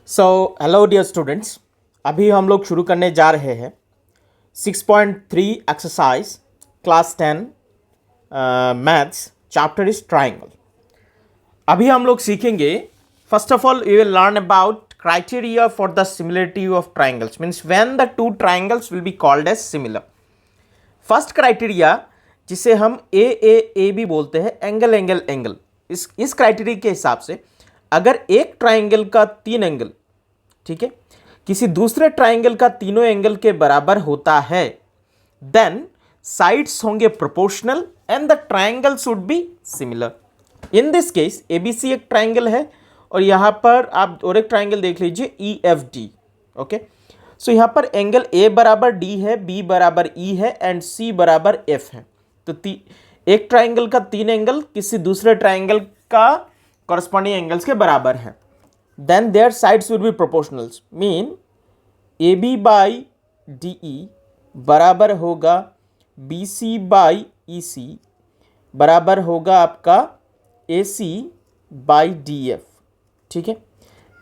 So hello dear students, अभी हम लोग शुरू करने जा रहे हैं 6.3 exercise class 10 maths chapter is triangle. अभी हम लोग सीखेंगे, first of all we will learn about criteria for the similarity of triangles, means when the two triangles will be called as similar. First criteria जिसे हम A भी बोलते हैं, angle angle angle. इस क्राइटेरिया के हिसाब से अगर एक ट्राइंगल का तीन एंगल, ठीक है, किसी दूसरे ट्राइंगल का तीनों एंगल के बराबर होता है, देन साइड्स होंगे proportional and the triangle should be similar. In this case ABC एक ट्राइंगल है और यहां पर आप और एक ट्राइंगल देख लीजिए ई एफ डी। ओके, सो यहां पर एंगल ए बराबर डी है, बी बराबर ई है एंड सी बराबर एफ है। तो एक ट्राइंगल का तीन एंगल किसी दूसरे ट्राइंगल का कॉरस्पॉन्डिंग एंगल्स के बराबर है, then their sides will be proportionals, mean AB by DE बराबर होगा BC by EC बराबर होगा आपका AC by DF, ठीक है।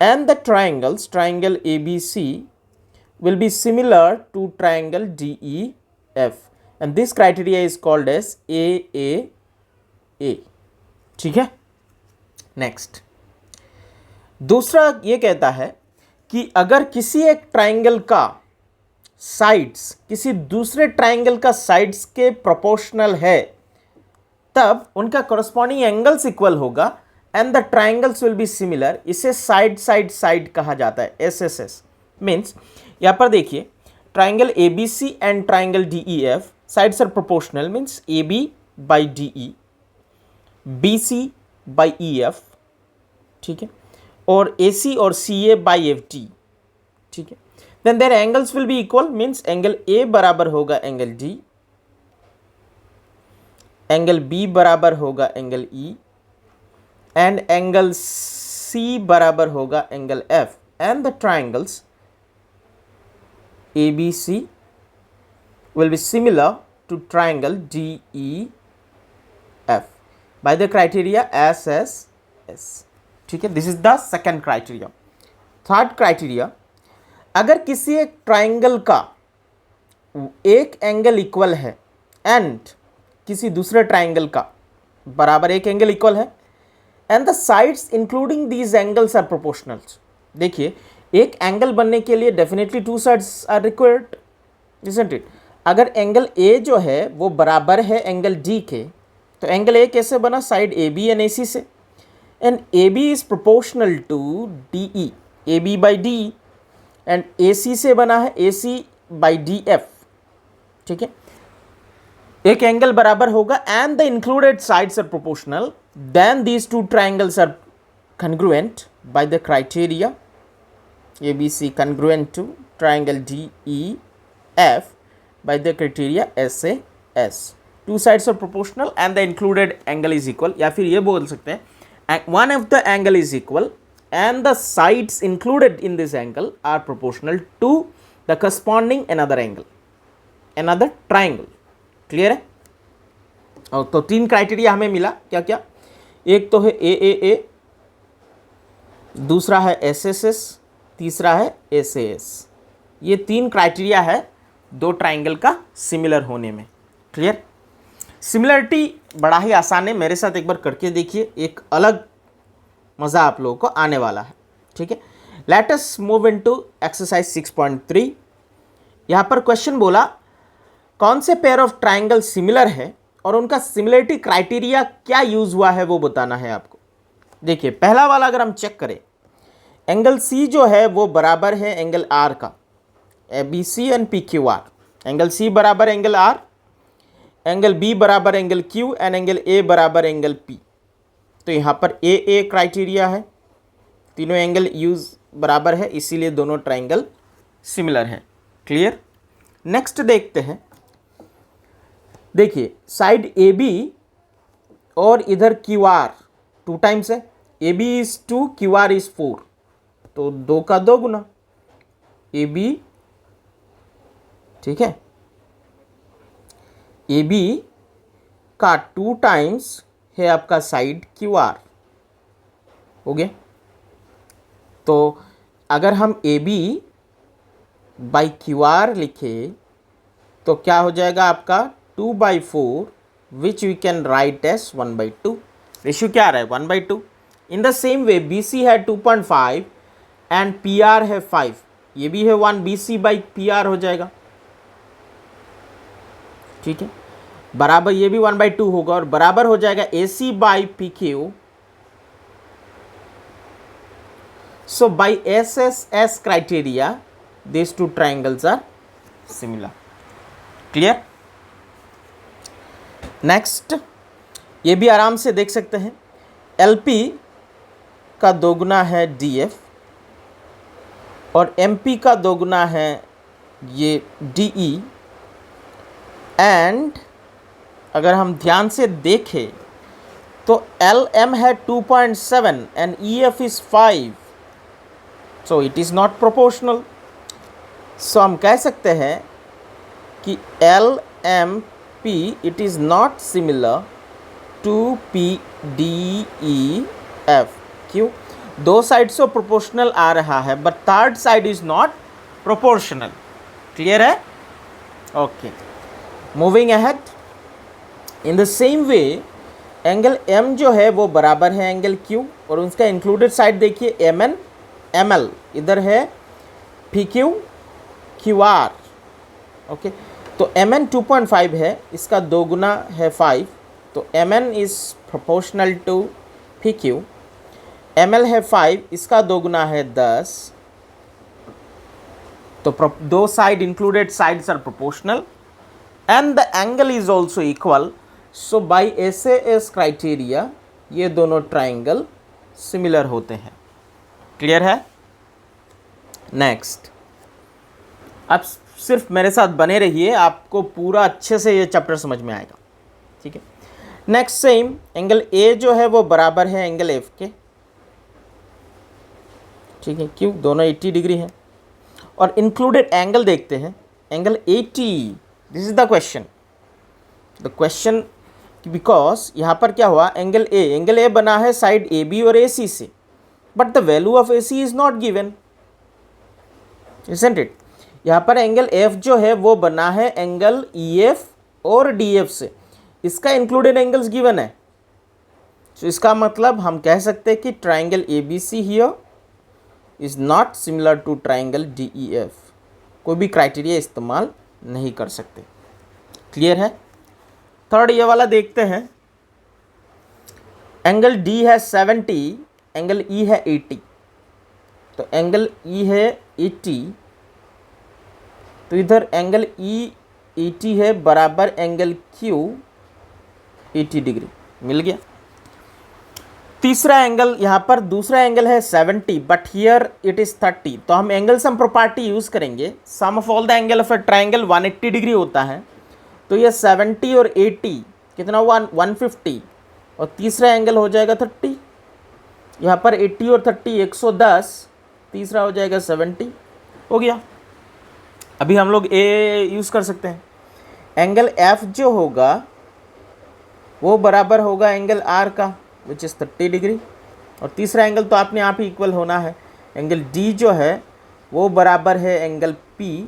and the triangle ABC will be similar to triangle DEF and this criteria is called as AAA, ठीक है। Next, दूसरा ये कहता है कि अगर किसी एक ट्राइंगल का साइड्स किसी दूसरे ट्राइंगल का साइड्स के प्रोपोर्शनल है, तब उनका कॉरस्पॉन्डिंग एंगल्स इक्वल होगा and the triangles will be similar. इसे साइड साइड साइड कहा जाता है, एसएसएस। मीन्स यहां पर देखिए, triangle ABC and triangle DEF sides are proportional, means AB by DE, BC by EF, ठीक है, और AC और CA बाई FD, ठीक है। Then there angles will be equal, means angle A बराबर होगा एंगल D, एंगल B बराबर होगा angle E and angle C बराबर होगा angle F and the triangles ABC will be similar to triangle DEF by the criteria SSS, ठीक है। This is the second criteria. Third criteria, अगर किसी एक triangle का एक एंगल इक्वल है एंड किसी दूसरे ट्राइंगल का बराबर एक एंगल इक्वल है and the sides including these angles are proportionals. देखिए, एक एंगल बनने के लिए definitely two sides are required, isn't it. अगर एंगल ए जो है वो बराबर है एंगल डी के, तो एंगल ए कैसे बना? Side A B and A सी से, and AB is proportional to DE, AB by DE and AC से बना है AC by DF, ठीक है। एक एंगल बराबर होगा and the included sides are proportional, then these two triangles are congruent by the criteria ABC congruent to triangle DEF by the criteria SAS. Two sides are proportional and the included angle is equal, या फिर ये बोल सकते हैं one of the angle is equal and the sides included in this angle are proportional to the corresponding another angle, another triangle। Clear है? और तो तीन क्राइटेरिया हमें मिला, क्या क्या? एक तो है ए, दूसरा है एसएसएस, तीसरा है एसएएस। ये तीन क्राइटेरिया है दो ट्राइंगल का सिमिलर होने में। क्लियर? सिमिलरिटी बड़ा ही आसान है, मेरे साथ एक बार करके देखिए, एक अलग मज़ा आप लोगों को आने वाला है, ठीक है। Let us move into exercise 6.3। यहाँ पर क्वेश्चन बोला, कौन से पेयर ऑफ ट्राइंगल सिमिलर है और उनका सिमिलरिटी क्राइटेरिया क्या यूज हुआ है वो बताना है आपको। देखिए, पहला वाला अगर हम चेक करें, एंगल C जो है वो बराबर है एंगल R का, ABC and PQR। Angle C बराबर एंगल R, एंगल B बराबर angle Q and angle A बराबर एंगल P। तो यहाँ पर AA क्राइटेरिया है, तीनों एंगल यूज बराबर है, इसीलिए दोनों ट्राइंगल सिमिलर हैं। क्लियर? नेक्स्ट देखते हैं। देखिए, साइड AB और इधर QR 2 टाइम्स है, AB इज 2, QR इज 4, तो 2 का 2 गुना AB, ठीक है। AB का 2 टाइम्स है आपका साइड QR, हो गया। तो अगर हम A B by Q R लिखे तो क्या हो जाएगा आपका 2/4 which we can write as 1/2। Ratio क्या आ रहा है 1/2। In the same way B C है 2.5 एंड पी आर है 5, ये भी है 1, B C by P R हो जाएगा, ठीक है, बराबर ये भी 1/2 होगा और बराबर हो जाएगा A C by P Q. So by S S S criteria these two triangles are similar। Clear. Next, ये भी आराम से देख सकते हैं, LP का दोगुना है DF और MP का दोगुना है ये DE, एंड अगर हम ध्यान से देखें तो LM है 2.7 and EF is 5, so it is not proportional. So हम कह सकते हैं कि LMP it is not similar to PDEF। क्यों? दो साइड से प्रोपोर्शनल आ रहा है but third side is not proportional. Clear है? Okay, moving ahead. In the same way angle M जो है वो बराबर है एंगल Q और उसका इंक्लूडेड साइड देखिए MN ML, इधर है PQ QR। ओके, तो MN 2.5 है, इसका दोगुना है 5, तो MN is proportional to PQ। ML है 5, इसका दोगुना है 10, तो दो side included sides are proportional and the angle is also equal. So by SAS criteria ये दोनों ट्राइंगल सिमिलर होते हैं। क्लियर है? नेक्स्ट, अब सिर्फ मेरे साथ बने रहिए, आपको पूरा अच्छे से ये चैप्टर समझ में आएगा, ठीक है। नेक्स्ट सेम, एंगल A जो है वो बराबर है एंगल F के, ठीक है, क्यों? दोनों 80 डिग्री हैं और इंक्लूडेड एंगल देखते हैं, angle 80। This is the question, because यहाँ पर क्या हुआ, एंगल A बना है साइड AB और AC से, but the value of AC is not given, isn't it? यहाँ पर एंगल F जो है वो बना है एंगल EF और DF से, इसका इंक्लूडेड एंगल्स गिवन है। तो इसका मतलब हम कह सकते हैं कि triangle ABC here is not similar to triangle DEF। कोई भी क्राइटेरिया इस्तेमाल नहीं कर सकते। क्लियर है? थर्ड ये वाला देखते हैं, एंगल D है 70, एंगल E है 80, तो एंगल E है 80, तो इधर एंगल E 80 है बराबर एंगल Q 80 डिग्री, मिल गया। तीसरा एंगल, यहाँ पर दूसरा एंगल है 70 बट हियर इट इज़ 30, तो हम एंगल सम प्रॉपर्टी यूज़ करेंगे। Sum of all the angle of a triangle 180 degree होता है, तो ये 70 और 80 कितना हुआ 150, और तीसरा एंगल हो जाएगा 30। यहाँ पर 80 और 30 110, तीसरा हो जाएगा 70, हो गया। अभी हम लोग A यूज़ कर सकते हैं। एंगल F जो होगा वो बराबर होगा एंगल R का विच इज़ 30 डिग्री, और तीसरा एंगल तो आपने आप ही इक्वल होना है। एंगल D जो है वो बराबर है angle P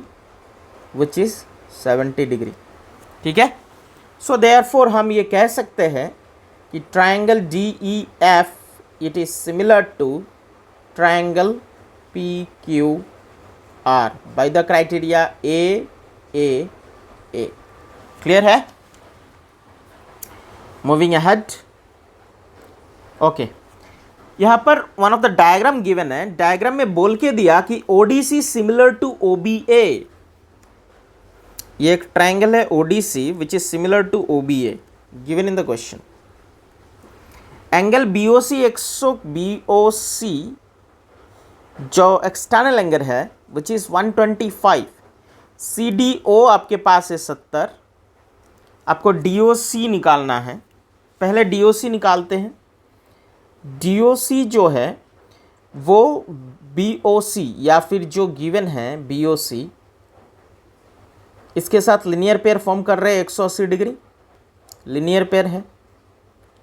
which is 70 degree, ठीक है। सो देयरफॉर हम ये कह सकते हैं कि triangle DEF it is similar to triangle PQR by the criteria A। Clear है? Moving ahead. ओके, यहाँ पर one of the diagram given है, डायग्राम में बोल के दिया कि ODC सिमिलर टू OBA। ये एक ट्राइंगल है ODC which is similar to OBA given in the question. Angle BOC जो एक्सटर्नल एंगल है विच इज 125, CDO आपके पास है 70, आपको DOC निकालना है। पहले DOC निकालते हैं। DOC जो है वो BOC या फिर जो गिवन है BOC, इसके साथ लिनियर पेयर फॉर्म कर रहे हैं 180 डिग्री, लिनियर पेयर है,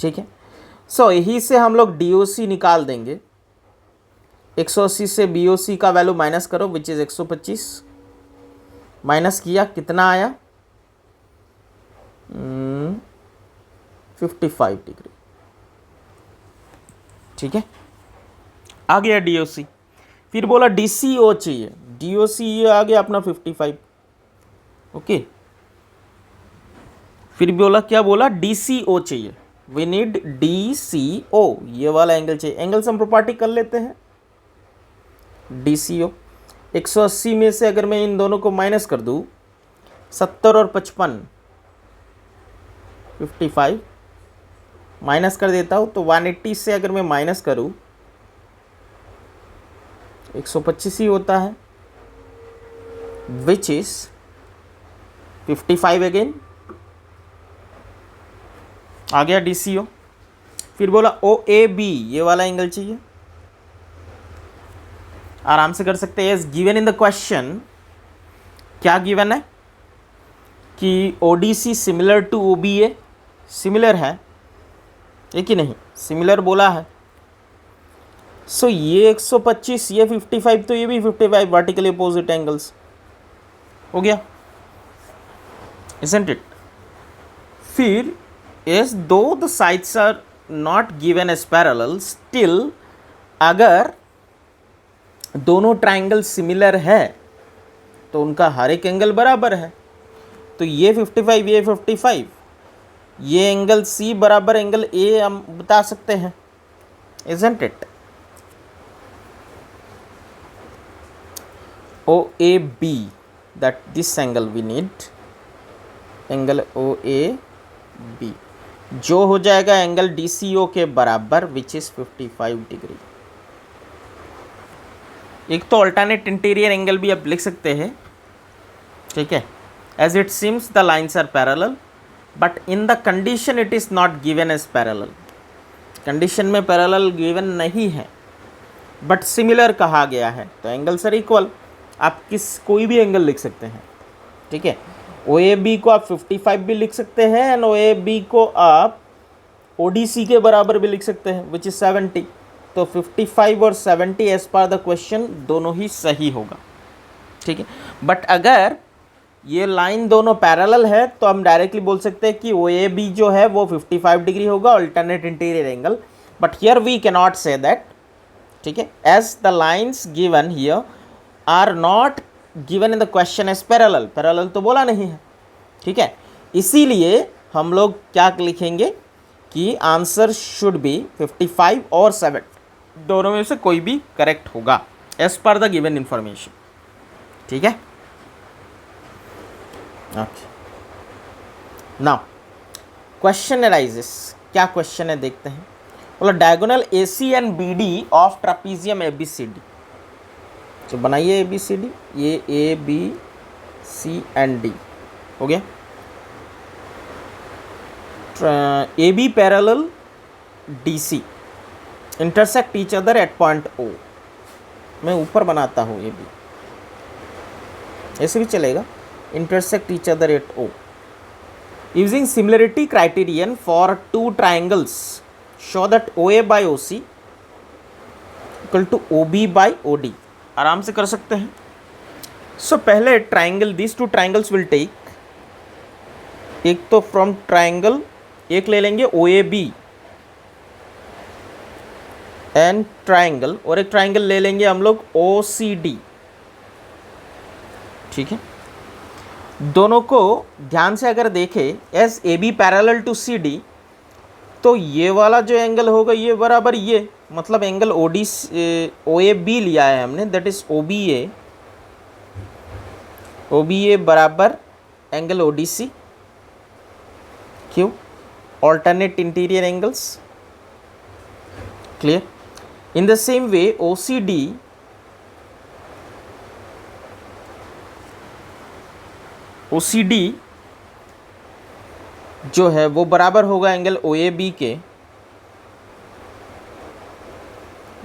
ठीक है। सो यही से हम लोग DOC निकाल देंगे। 180 से BOC का वैल्यू माइनस करो विच इज़ 125, माइनस किया कितना आया 55 डिग्री। ठीक है, आ गया DOC। फिर बोला DCO चाहिए, DOC ये आ गया अपना 55। ओके, फिर बोला क्या बोला DCO चाहिए, वी नीड DCO, ये वाला एंगल चाहिए। एंगल सम प्रॉपर्टी कर लेते हैं। DCO 180 में से अगर मैं इन दोनों को माइनस कर दूं, 70 और 55 55 माइनस कर देता हूं, तो 180 से अगर मैं माइनस करूं 125 ही होता है, विच इज 55 अगेन। आ गया DCO। फिर बोला OAB, ये वाला एंगल चाहिए। आराम से कर सकते हैं, as given in the question. क्या गिवन है कि ODC similar to OBA, similar है कि नहीं, सिमिलर बोला है। सो ये 125, ये 55, तो ये भी 55, वर्टिकली अपोजिट एंगल्स हो गया, isn't it? फिर as though the sides are not given as parallel, still अगर दोनों ट्राइंगल सिमिलर है तो उनका हर एक एंगल बराबर है। तो ये 55, ये 55, ये एंगल C बराबर एंगल A हम बता सकते हैं, isn't it? OAB, that this angle we need, angle OAB जो हो जाएगा एंगल DCO के बराबर, विच इज 55 डिग्री। एक तो अल्टरनेट इंटीरियर एंगल भी आप लिख सकते हैं, ठीक है, as it seems the lines are parallel, but in the condition it is not given as parallel. Condition में पैरेलल गिवन नहीं है, बट सिमिलर कहा गया है, तो एंगल्स आर इक्वल। आप कोई भी एंगल लिख सकते हैं, ठीक है। OAB को आप 55 भी लिख सकते हैं, एंड OAB को आप ODC के बराबर भी लिख सकते हैं, विच इज 70। तो 55 और 70 एज पर द क्वेश्चन दोनों ही सही होगा, ठीक है। बट अगर ये लाइन दोनों पैरेलल है तो हम डायरेक्टली बोल सकते हैं कि OAB जो है वो 55 डिग्री होगा, alternate interior angle. But here we can not say that, ठीक है, as the lines given here are not given in the question as parallel. Parallel तो बोला नहीं है, ठीक है। इसीलिए हम लोग क्या लिखेंगे कि आंसर शुड बी 55 और 7, दोनों में से कोई भी करेक्ट होगा as per the given information, ठीक है। Okay, now question arises. क्या क्वेश्चन है देखते हैं। बोला diagonal AC and BD of trapezium ABCD। तो बनाइए ABCD, ये ABC एंड D हो गया। AB parallel DC intersect each other at point O। मैं ऊपर बनाता हूँ AB, ऐसे भी चलेगा। Intersect each other at O using similarity criterion for two triangles show that OA by OC equal to OB by OD। आराम से कर सकते हैं। सो पहले triangle, this two triangles will take, एक तो फ्रॉम ट्राइंगल एक ले लेंगे OAB एंड ट्राइंगल, और एक ट्राइंगल ले लेंगे हम लोग OCD, ठीक है। दोनों को ध्यान से अगर देखें as AB parallel to CD, तो ये वाला जो एंगल होगा ये बराबर ये, मतलब एंगल OAB लिया है हमने, दैट इज OBA बराबर एंगल ODC। क्यों? Alternate interior angles, clear. In the same way OCD जो है वो बराबर होगा एंगल OAB के,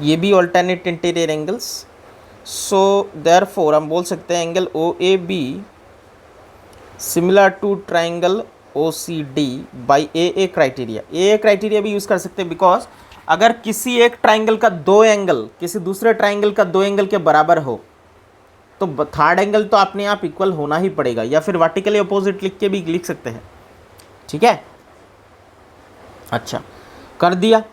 ये भी alternate interior angles. So therefore हम बोल सकते हैं angle OAB similar to triangle OCD by AA criteria. AA criteria भी यूज़ कर सकते हैं बिकॉज अगर किसी एक ट्राइंगल का दो एंगल किसी दूसरे ट्राइंगल का दो एंगल के बराबर हो तो थर्ड एंगल तो अपने आप इक्वल होना ही पड़ेगा, या फिर वर्टिकली अपोजिट लिख के भी लिख सकते हैं। ठीक है, अच्छा कर दिया।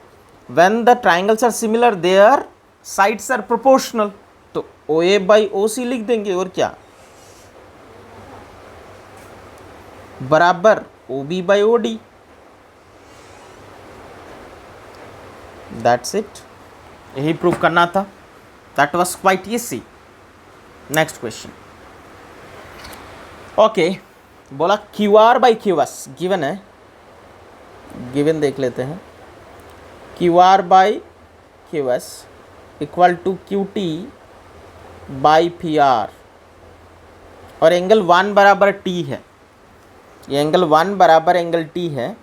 When the triangles are similar their sides are proportional, तो ओ ए बाई ओ सी लिख देंगे, और क्या, बराबर O B by O D. That's it, यही प्रूव करना था। That was quite easy. Next question. Okay, बोला Q R by Q S given है, गिवन देख लेते हैं। Q R by Q S equal to Q T by P R, और angle 1 बराबर टी है। ये एंगल 1 बराबर एंगल टी है।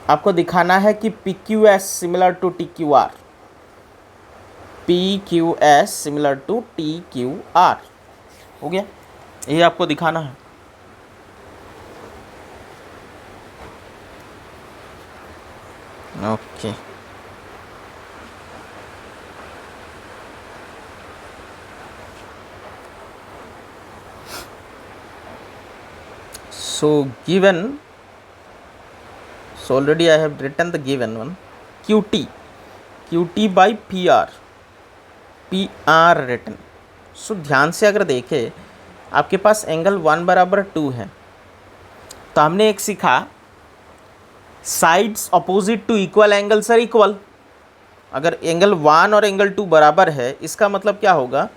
आपको दिखाना है कि P Q S similar to T Q R, P Q S similar to T Q R. हो गया, ये आपको दिखाना है। Okay, so given, so already I have written the given one, qt by pr written। so ध्यान से अगर देखें, आपके पास एंगल 1 बराबर 2 है, तो हमने एक सीखा sides opposite to equal angles are equal. अगर एंगल 1 और एंगल 2 बराबर है, इसका मतलब क्या होगा,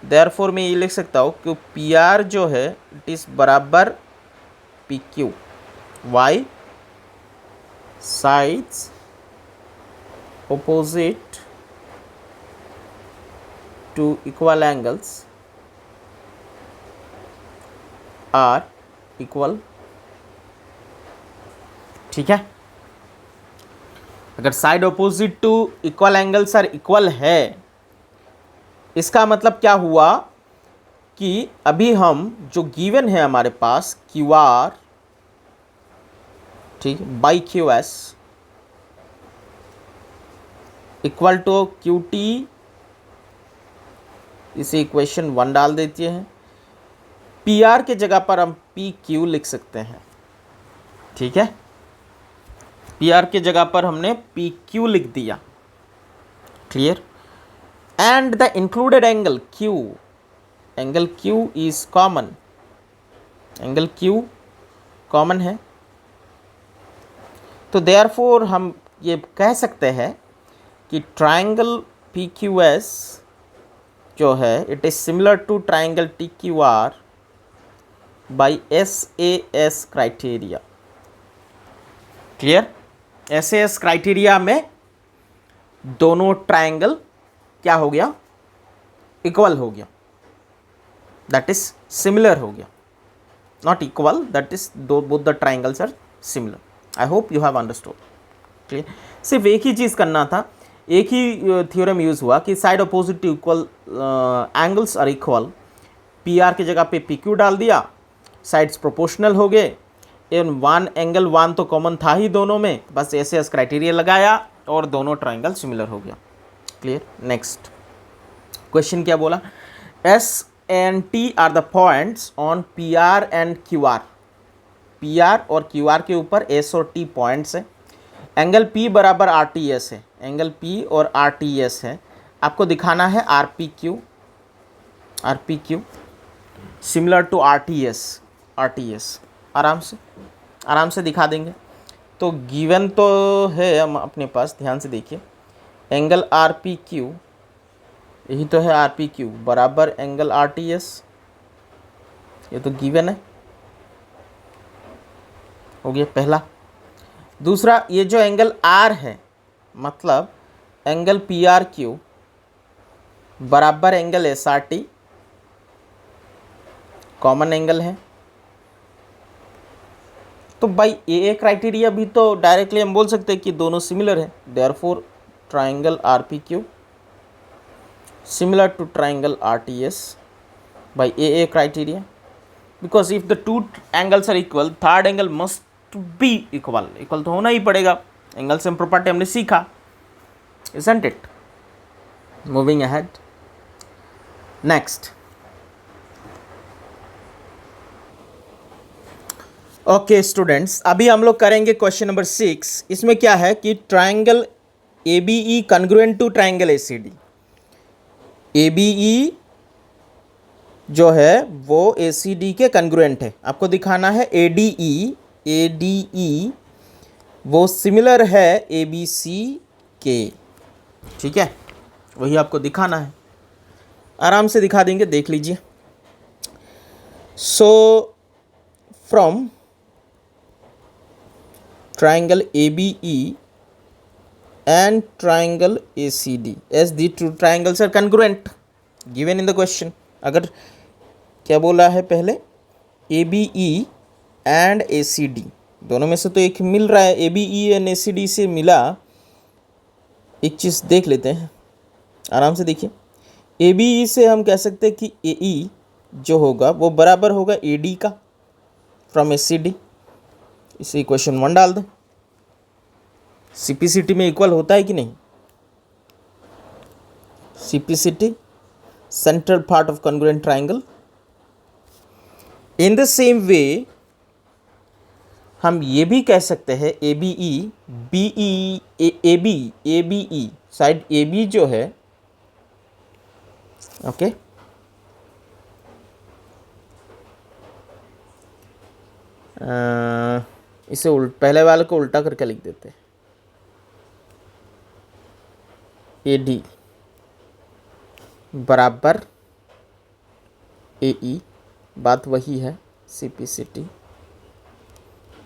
देयरफॉर मैं ये लिख सकता हूँ कि पी आर जो है इट इज़ बराबर P Q, why sides opposite to equal angles are equal। ठीक है, अगर side opposite to equal angles are equal है, इसका मतलब क्या हुआ कि अभी हम जो गिवन है हमारे पास क्यू आर, ठीक, by Q S equal to Q T, इसे इक्वेशन 1 डाल देते हैं। पी आर के जगह पर हम पी क्यू लिख सकते हैं। ठीक है, पी आर के जगह पर हमने पी क्यू लिख दिया। Clear. And the included angle Q is common, angle Q common है, तो देयरफॉर हम ये कह सकते हैं कि ट्राइंगल पी क्यू एस जो है it is similar to triangle T Q R by S A S criteria. Clear. S A S criteria में दोनों ट्राइंगल क्या हो गया, इक्वल हो गया, दैट इज सिमिलर हो गया, not equal, that is both the triangles are similar. I hope you have understood. Clear. सिर्फ एक ही चीज़ करना था, एक ही थ्योरम यूज़ हुआ कि side opposite to equal angles are equal, P R की जगह पे पी क्यू डाल दिया, साइड्स प्रोपोर्शनल हो गए, एंड एंगल 1 तो कॉमन था ही दोनों में, बस ऐसे एस क्राइटेरिया लगाया और दोनों ट्राइंगल सिमिलर हो गया। क्लियर। नेक्स्ट क्वेश्चन क्या बोला, S and T are the points on P R and Q R. P R और क्यू आर के ऊपर एस और टी पॉइंट्स है। एंगल पी बराबर आर टी एस है, एंगल पी और आर टी एस है। आपको दिखाना है R P Q similar to R T S. आराम से दिखा देंगे। तो गिवन तो है हम अपने पास, ध्यान से देखिए, एंगल आर पी क्यू, यही तो है आर पी क्यू बराबर एंगल आर टी एस, ये तो गिवन है, हो गया पहला। दूसरा, ये जो एंगल आर है मतलब एंगल पी आर क्यू बराबर angle S R T, common angle है। तो बाई ए क्राइटेरिया भी तो डायरेक्टली हम बोल सकते हैं कि दोनों सिमिलर है, therefore triangle R P Q similar to triangle R T S by A criteria, because if the two angles are equal, third angle must be equal तो होना ही पड़ेगा, एंगल सेम प्रॉपर्टी हमने सीखा, isn't it? Moving ahead. Next. Okay students, अभी हम लोग करेंगे question number 6। इसमें क्या है कि triangle A B E congruent to triangle A C D. A B E जो है वो ए सी डी के कन्ग्रुएंट है। आपको दिखाना है ए डी ई वो सिमिलर है ए बी सी के। ठीक है, वही आपको दिखाना है। आराम से दिखा देंगे, देख लीजिए। So from triangle ABE and triangle ACD as the two triangles are congruent given in the question। अगर क्या बोला है पहले, ABE and ACD दोनों में से तो एक मिल रहा है, ABE and ACD से मिला। एक चीज़ देख लेते हैं, आराम से देखिए। ABE से हम कह सकते हैं कि AE जो होगा वो बराबर होगा AD का फ्रॉम ACD। इसे इक्वेशन 1 डाल दें। सीपीसीटी में इक्वल होता है कि नहीं? CPCT central part of congruent triangle. In the same way हम ये भी कह सकते हैं A B E B E A B E side A B जो है, ओके, इसे पहले वाले को उल्टा करके लिख देते हैं। ए डी बराबर ए ई, बात वही है, C P C T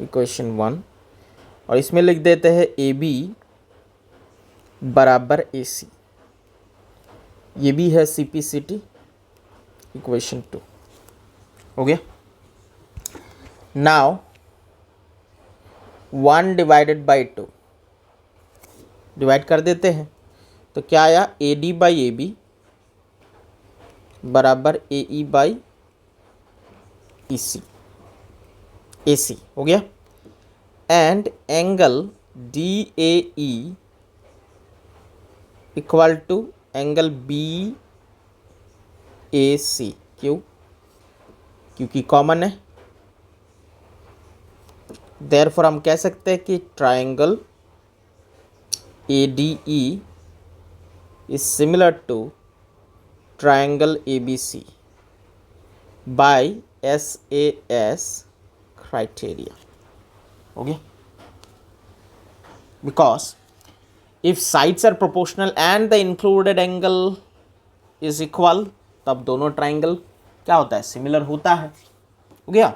equation 1। और इसमें लिख देते हैं ए बी बराबर ए सी, ये भी है C P C T equation 2। हो गया। नाउ 1 डिवाइडेड बाई 2 डिवाइड कर देते हैं, तो क्या आया, A D by A B बराबर A E by E C, A C हो गया। And angle D A E equal to angle B A C. क्यों? क्योंकि कॉमन है। देयरफॉर हम कह सकते हैं कि triangle A D E is similar to triangle ABC by SAS criteria। Okay, because if sides are proportional and the included angle is equal, तब दोनों ट्राइंगल क्या होता है, सिमिलर होता है। हो गया।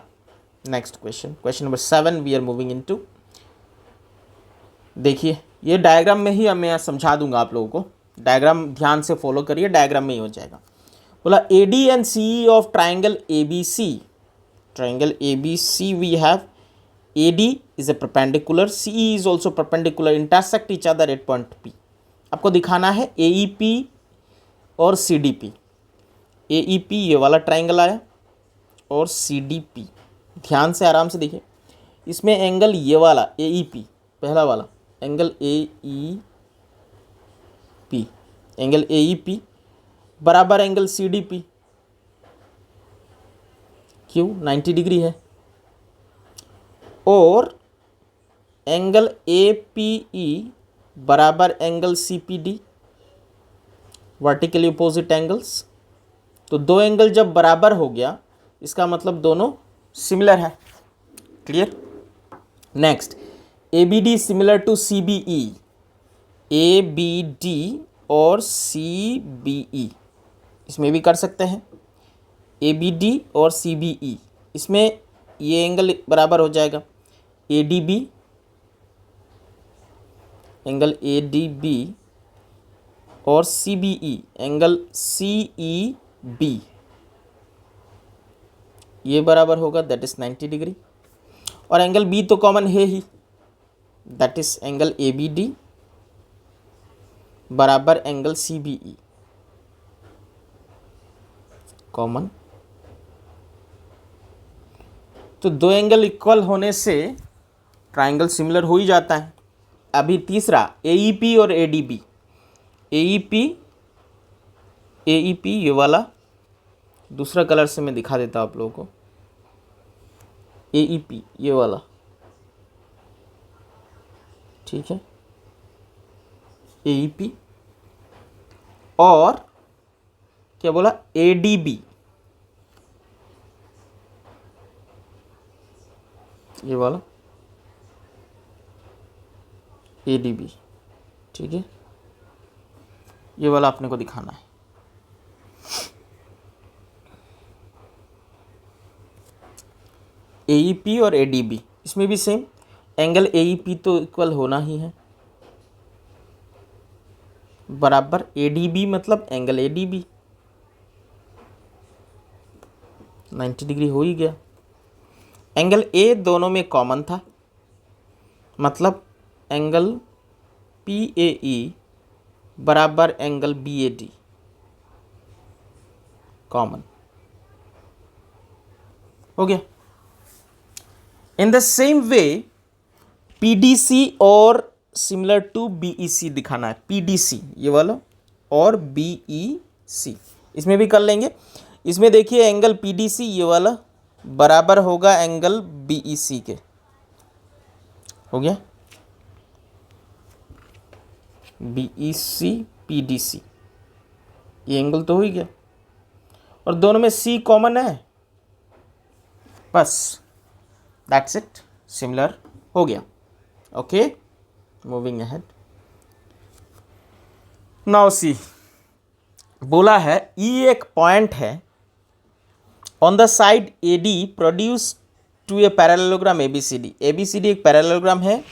Next question number 7 we are moving into. देखिए, ये डायग्राम में ही मैं समझा दूंगा आप लोगों को, डायग्राम ध्यान से फॉलो करिए, डायग्राम में ही हो जाएगा। बोला A D and C of triangle A B C. Triangle A B C we have A D is a perpendicular, C is also perpendicular, intersect each other at point P. आपको दिखाना है A E P और C D P. A E P ये वाला triangle आया और C D P, ध्यान से आराम से देखिए। इसमें एंगल ये वाला ए ई पी, पहला वाला angle A E P, angle A E P बराबर एंगल सी डी पी। क्यों? 90 डिग्री है। और एंगल ए पी ई बराबर angle C P D, vertically opposite angles. तो दो एंगल जब बराबर हो गया, इसका मतलब दोनों सिमिलर है। Clear? Next, A B D similar to C B E. A B D और सी बी ई, इसमें भी कर सकते हैं ए बी डी और सी बी ई। इसमें ये एंगल बराबर हो जाएगा A D B, angle A D B और C B E, angle C E B, ये बराबर होगा, दैट इज 90 डिग्री। और एंगल बी तो कॉमन है ही, that is angle A B D बराबर angle C B E, common. तो दो एंगल इक्वल होने से ट्राइंगल सिमिलर हो ही जाता है। अभी तीसरा AEP और ADB। AEP, AEP ये वाला, दूसरा कलर से मैं दिखा देता हूँ आप लोगों को। AEP ये वाला, ठीक है, AEP। और क्या बोला, ADB, ये वाला ADB, ठीक है, ये वाला अपने को दिखाना है। AEP और ADB, इसमें भी सेम एंगल AEP तो इक्वल होना ही है, बराबर ADB मतलब एंगल ADB 90 डिग्री हो ही गया। एंगल A दोनों में कॉमन था, मतलब एंगल PAE बराबर एंगल BAD कॉमन हो गया। इन द सेम वे PDC और सिमिलर टू BEC दिखाना है। PDC ये वाला और BEC इसमें भी कर लेंगे। इसमें देखिए एंगल PDC ये वाला बराबर होगा एंगल BEC के, हो गया, BEC PDC ये एंगल तो हो ही गया, और दोनों में C कॉमन है, बस दैट्स इट, सिमिलर हो गया। Okay, moving ahead. Now see, बोला है E एक पॉइंट है on the side AD produce to a parallelogram ABCD। ABCD एक पैरेललोग्राम है,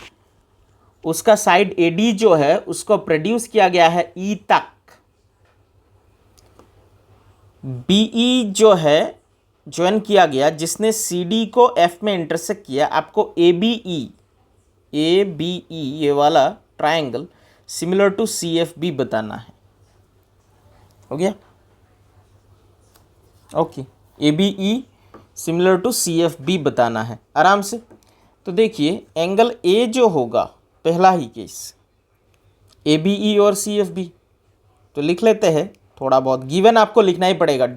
उसका साइड AD जो है उसको प्रोड्यूस किया गया है E तक। BE जो है ज्वाइन किया गया, जिसने CD को F में इंटरसेक्ट किया। आपको ABE ये वाला ट्रायंगल सिमिलर टू CFB बताना है, हो गया, okay. ABE similar to CFB बताना है आराम से। तो देखिए एंगल A जो होगा, पहला ही केस ABE और CFB, तो लिख लेते हैं। थोड़ा बहुत गिवन आपको लिखना ही पड़ेगा,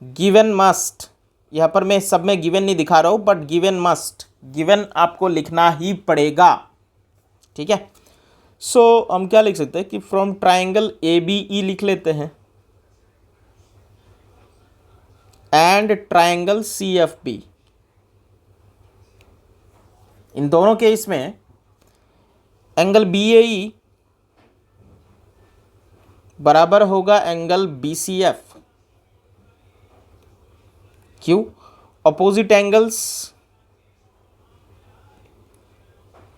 गिवन मस्ट, यहाँ पर मैं सब में गिवन नहीं दिखा रहा हूँ, बट गिवन मस्ट, गिवन आपको लिखना ही पड़ेगा, ठीक है। सो हम क्या लिख सकते हैं कि फ्रॉम ट्राइंगल ABE लिख लेते हैं एंड ट्राइंगल CFB। इन दोनों केस में एंगल BAE बराबर होगा एंगल BCF। क्यों? Opposite angles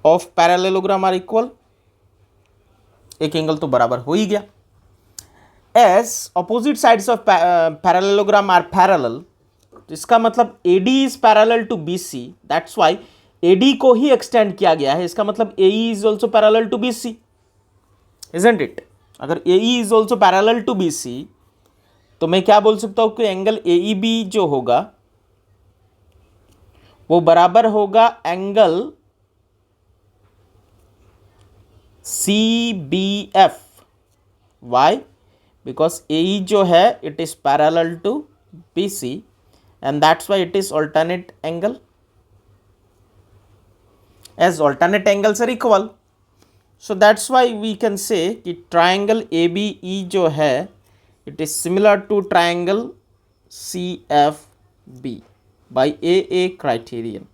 of parallelogram are equal, एक एंगल तो बराबर हो ही गया। As opposite sides of parallelogram are parallel, तो इसका मतलब AD is parallel to BC, that's why AD को ही एक्सटेंड किया गया है। इसका मतलब AE is also parallel to BC, isn't it? अगर AE is also parallel to BC, तो मैं क्या बोल सकता हूं कि एंगल AEB जो होगा वो बराबर होगा angle CBF। Why? Because AE जो है it is parallel to BC and that's why it is alternate angle, as alternate angles are equal, so that's why we can say कि triangle ABE जो है it is similar to triangle CFB by AA criterion.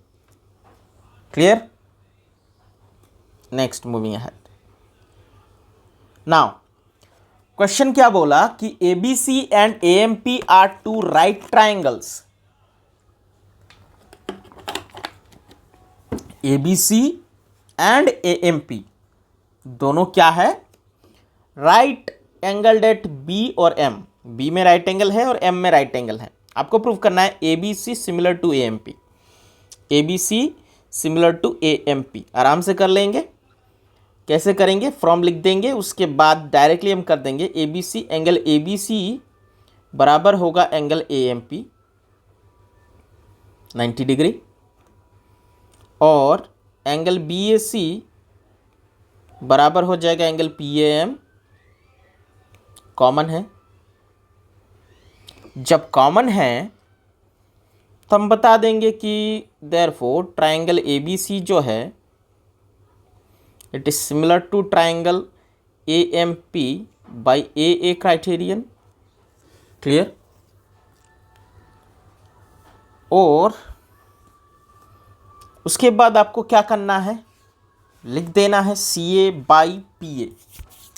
Clear? Next, moving ahead. Now question क्या बोला कि ABC and AMP are two right triangles. ABC and AMP दोनों क्या है? Right angle eight B और M। B में right angle है और M में राइट एंगल है। आपको प्रूव करना है ABC similar to AMP, ABC similar to AMP। आराम से कर लेंगे। कैसे करेंगे? फ्रॉम लिख देंगे, उसके बाद डायरेक्टली हम कर देंगे ABC, एंगल ABC बराबर होगा एंगल AMP 90 डिग्री, और एंगल BAC बराबर हो जाएगा angle P A M, common है। जब कॉमन है तो हम बता देंगे कि therefore triangle A B C जो है it is similar to triangle A M P by A criterion. Clear? और उसके बाद आपको क्या करना है, लिख देना है सी ए बाई पी ए।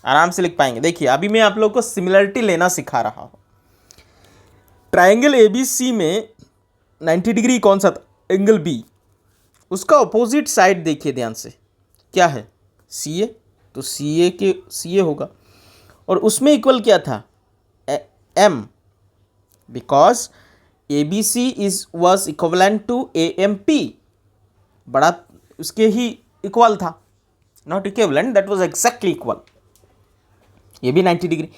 आराम से लिख पाएंगे। देखिए अभी मैं आप लोग को सिमिलरिटी लेना सिखा रहा हूँ। ट्राइंगल ए बी सी में 90 डिग्री कौन सा था? Angle B. उसका अपोजिट साइड देखिए ध्यान से, क्या है? सी ए। तो सी ए होगा। और उसमें इक्वल क्या था? M, because A B C was equivalent to A M P, बड़ा उसके ही इक्वल था। Not equivalent, that was exactly equal. ये भी 90 डिग्री।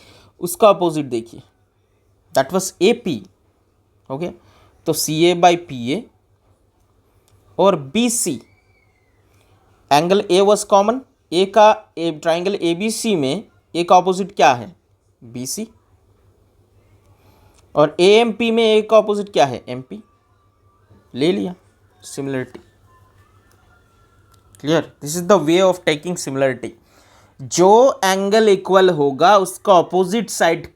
उसका अपोजिट देखिए, that was A P. Okay, तो C A by P A और B C, angle A was common. A का ट्राइंगल ए बी सी में ए का ऑपोजिट क्या है? B C. और ए एम पी में ए का ऑपोजिट क्या है? M P. ले लिया similarity. Clear? This is the way of taking similarity. जो एंगल इक्वल होगा उसका ऑपोजिट साइड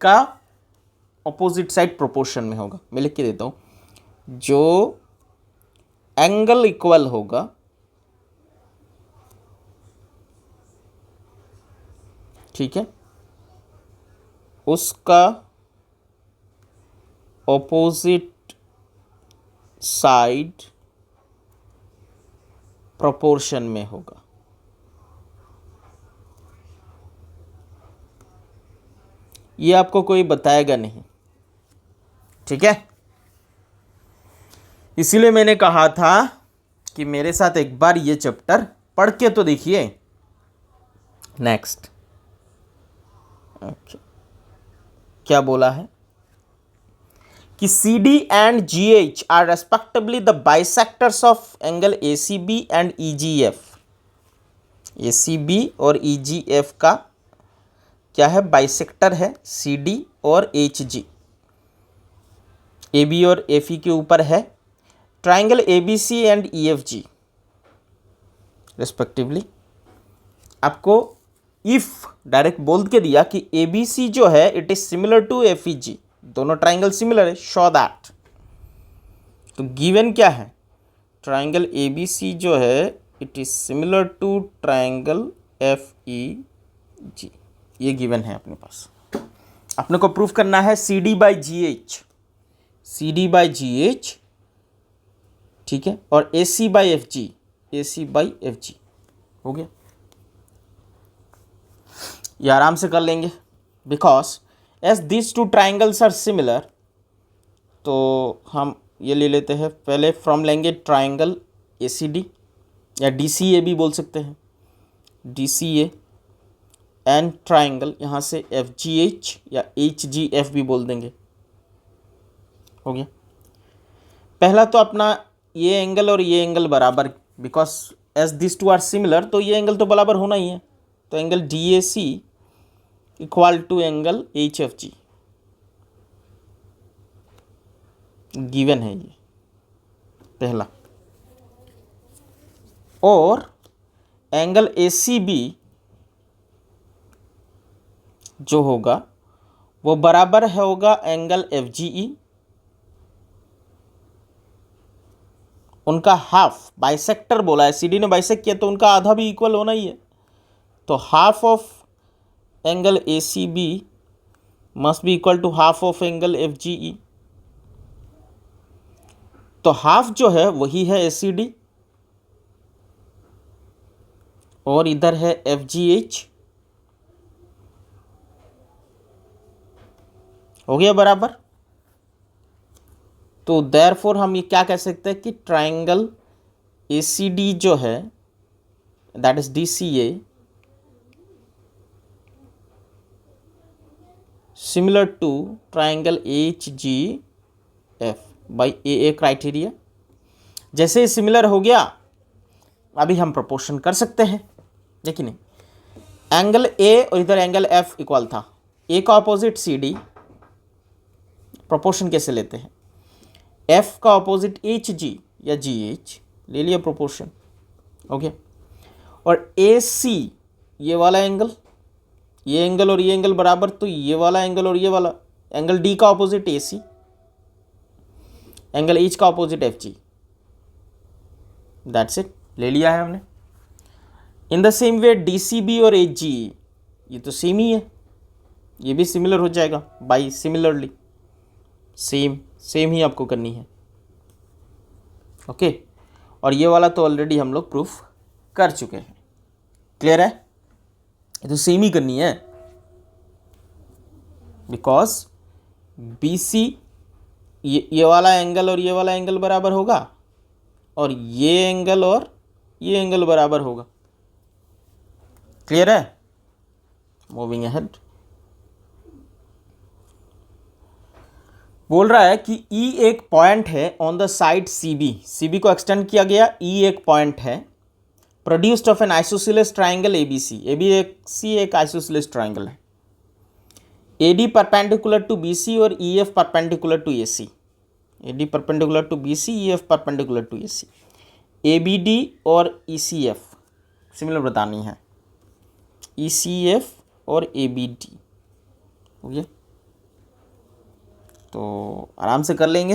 प्रोपोर्शन में होगा। मैं लिख के देता हूं, जो एंगल इक्वल होगा ठीक है, उसका ऑपोजिट साइड प्रोपोर्शन में होगा। ये आपको कोई बताएगा नहीं, ठीक है? इसीलिए मैंने कहा था कि मेरे साथ एक बार ये चैप्टर पढ़ के तो देखिए। नेक्स्ट, ओके, क्या बोला है कि C D and G H are respectively the bisectors of angle A C B and E G F. A C B और ई जी एफ का क्या है? बाइसेक्टर है, सी डी और एच जी। ए बी और F E के ऊपर है triangle A B C and E F G respectively. आपको इफ डायरेक्ट बोल के दिया कि ए बी सी जो है it is similar to F E G, दोनों ट्राइंगल सिमिलर है, शो दैट। तो गिवन क्या है? ट्राइंगल ए बी सी जो है it is similar to triangle F E G. ये गिवन है अपने पास। अपने को प्रूफ करना है C D by G H, C D by G H, ठीक है, और A C by F G, A C by F G. हो गया? ये आराम से कर लेंगे because as this two triangles are similar. तो हम ये ले लेते हैं, पहले फ्रॉम लेंगे ट्राइंगल ए सी डी या डी सी ए भी बोल सकते हैं, D C A and triangle यहाँ से एफ जी एच या एच जी एफ भी बोल देंगे। हो गया? पहला तो अपना ये एंगल और ये एंगल बराबर, because as this two are similar, तो ये एंगल तो बराबर होना ही है। तो angle D A C equal to angle H F G, given है ये पहला। और एंगल ए सी बी जो होगा वो बराबर होगा एंगल एफ जी ई। उनका हाफ, बाइसेक्टर बोला है, सी डी ने बाइसेक्ट किया तो उनका आधा भी इक्वल होना ही है। तो half of angle A C B must be equal to half of angle F G E. तो हाफ जो है वही है ए सी डी और इधर है एफ जी एच। हो गया बराबर? तो देयरफॉर हम ये क्या कह सकते हैं कि ट्राइंगल ए सी डी जो है that is D C A similar to triangle H G F by A criteria. जैसे ही सिमिलर हो गया अभी हम प्रोपोर्शन कर सकते हैं, देखिए नहीं। एंगल ए और इधर एंगल एफ इक्वल था, ए का ऑपोजिट सी डी, प्रोपोर्शन कैसे लेते हैं, एफ का ऑपोजिट एच जी या जी एच, ले लिया प्रोपोर्शन, ओके। और ए सी ये वाला एंगल, ये एंगल और ये एंगल बराबर, तो ये वाला एंगल और ये वाला एंगल, डी का opposite A C, angle H का opposite F G, that's it, ले लिया है हमने। In the same way D C B और एच जी, ये तो सेम ही है, ये भी सिमिलर हो जाएगा बाई सिमिलरली, सेम ही आपको करनी है, ओके। और ये वाला तो ऑलरेडी हम लोग प्रूफ कर चुके हैं, क्लियर है, ये तो सेम ही करनी है, बिकॉज बी सी ये वाला एंगल और ये वाला एंगल बराबर होगा, और ये एंगल और ये एंगल बराबर होगा, क्लियर है। मूविंग अहेड, बोल रहा है कि E एक पॉइंट है ऑन द साइड CB को एक्सटेंड किया गया, E एक पॉइंट है, produced of an isosceles triangle ABC, ABC एक आइसोसेलेस ट्राइंगल है, AD परपेंडिकुलर टू BC और EF perpendicular to AC, AD perpendicular to BC, EF perpendicular to AC, ABD और ECF similar बतानी है, ECF और ABD, okay. तो आराम से कर लेंगे,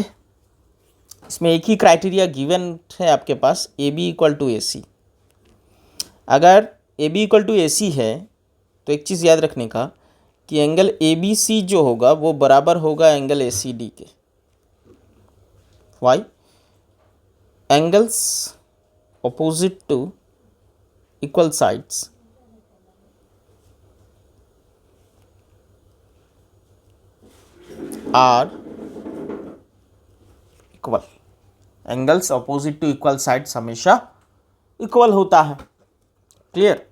इसमें एक ही क्राइटेरिया गिवन है आपके पास, AB इक्वल टू AC। अगर AB इक्वल टू AC है तो एक चीज़ याद रखने का कि एंगल ABC जो होगा वो बराबर होगा एंगल ACD के, why, angles opposite to equal sides are equal, angles opposite to equal sides हमेशा इक्वल होता है, क्लियर।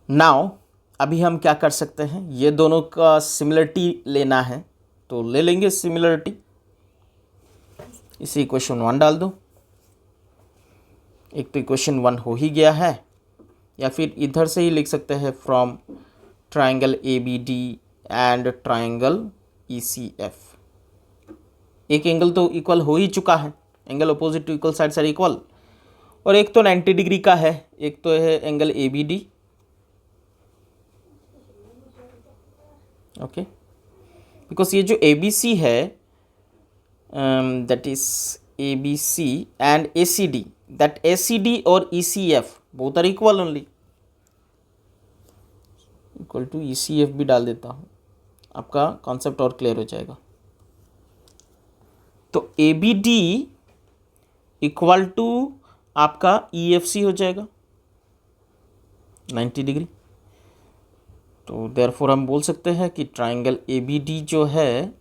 नाउ अभी हम क्या कर सकते हैं, ये दोनों का सिमिलरिटी लेना है तो ले लेंगे सिमिलरिटी, इसे इक्वेशन 1 डाल दो, एक तो इक्वेशन 1 हो ही गया है, या फिर इधर से ही लिख सकते हैं from triangle ABD and triangle ECF, एक एंगल तो इक्वल हो ही चुका है, angle opposite to equal sides are equal, और एक तो 90 डिग्री का है, एक तो है एंगल ABD, ओके। बिकॉज ये जो ABC है that is ABC and ACD, that ACD और ECF both are equal only, equal to ECF भी डाल देता हूँ, आपका कॉन्सेप्ट और क्लियर हो जाएगा। तो ABD इक्वल टू आपका EFC हो जाएगा 90 डिग्री, तो देयरफॉर हम बोल सकते हैं कि ट्राइंगल ABD जो है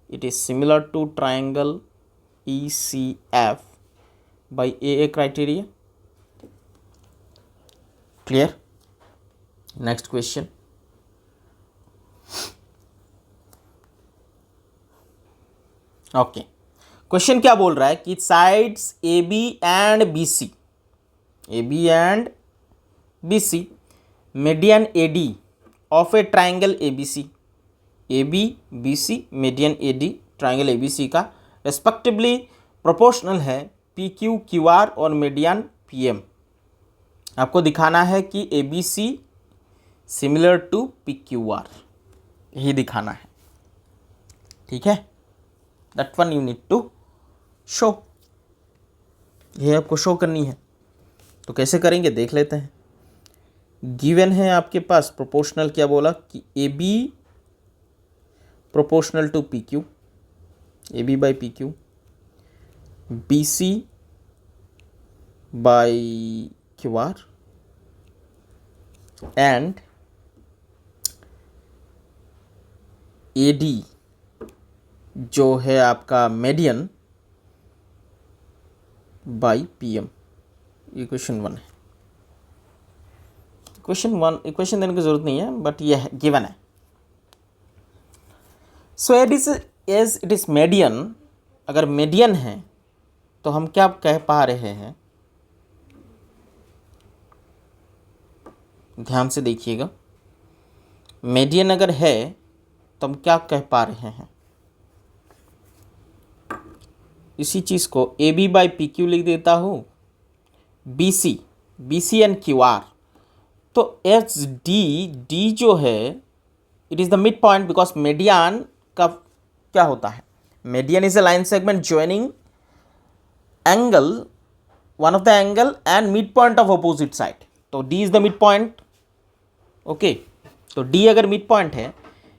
it is similar to triangle ECF by AA criteria, clear. Next question, okay. Question क्या बोल रहा है कि sides AB and BC median AD of a triangle ABC, AB BC median AD triangle ABC का respectively proportional है PQ QR और median PM। आपको दिखाना है कि ABC सिमिलर टू PQR, यही दिखाना है, ठीक है। That one you need to show, ये आपको शो करनी है, तो कैसे करेंगे देख लेते हैं। गिवन है आपके पास प्रोपोर्शनल, क्या बोला कि AB proportional to PQ, AB by PQ, BC by QR and AD जो है आपका मीडियन बाई PM, इक्वेशन 1 है। इक्वेशन देने की जरूरत नहीं है, बट ये है गिवन है। So as it is median, अगर मीडियन है तो हम क्या कह पा रहे हैं, ध्यान से देखिएगा, मीडियन अगर है तो हम क्या कह पा रहे हैं, इसी चीज़ को A B by P Q लिख देता हूँ, B C and Q R. तो एच डी जो है it is the mid point, because median का क्या होता है, median is a line segment joining angle, one of the angle and mid point of opposite side. तो D is the mid point. Okay, तो D अगर mid point है,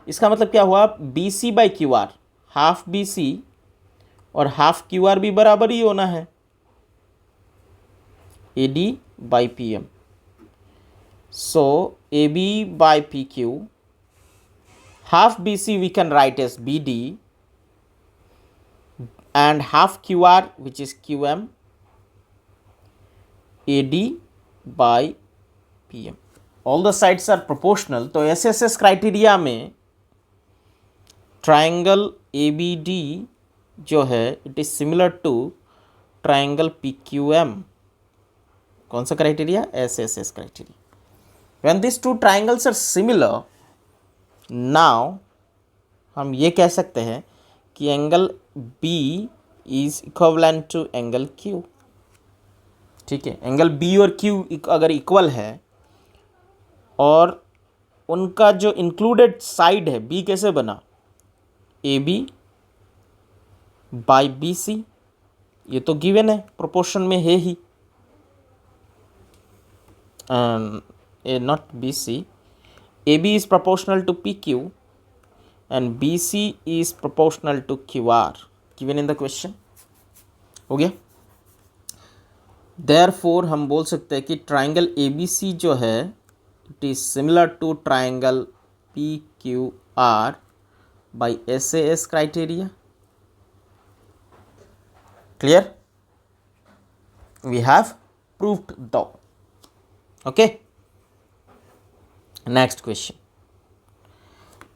इसका मतलब क्या हुआ, B C by Q R, half B C और half Q R भी बराबर ही होना है A D by P M. So A B by P Q, half BC we can write as BD and half QR which is QM, AD by PM. All the sides are proportional. तो SSS criteria में triangle ABD जो है it is similar to triangle PQM। कौन सा criteria, SSS criteria. When these two triangles are similar, now हम ये कह सकते हैं कि angle B is equivalent to angle Q। ठीक है, एंगल B और Q अगर इक्वल है और उनका जो इंक्लूडेड साइड है B कैसे बना, AB बाई BC, ये तो गिवन है, प्रोपोर्शन में है ही, not BC, AB is proportional to PQ and BC is proportional to QR given in the question। हो गया। Therefore हम बोल सकते हैं कि ट्राइंगल ABC जो है it is similar to triangle PQR by SAS criteria. Clear, we have proved दो। ओके, नेक्स्ट क्वेश्चन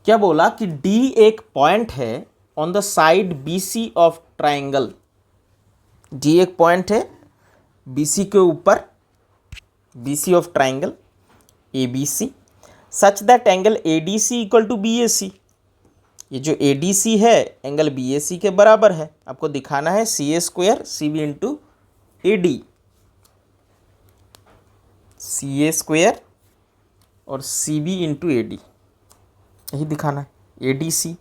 क्या बोला कि D एक पॉइंट है on the side BC of triangle. D एक पॉइंट है BC के ऊपर, BC of triangle ABC, such that angle ADC equal to BAC। ये जो ADC है एंगल BAC के बराबर है। आपको दिखाना है CA square CB into AD, CA square और CB इंटू AD, यही दिखाना है ADC।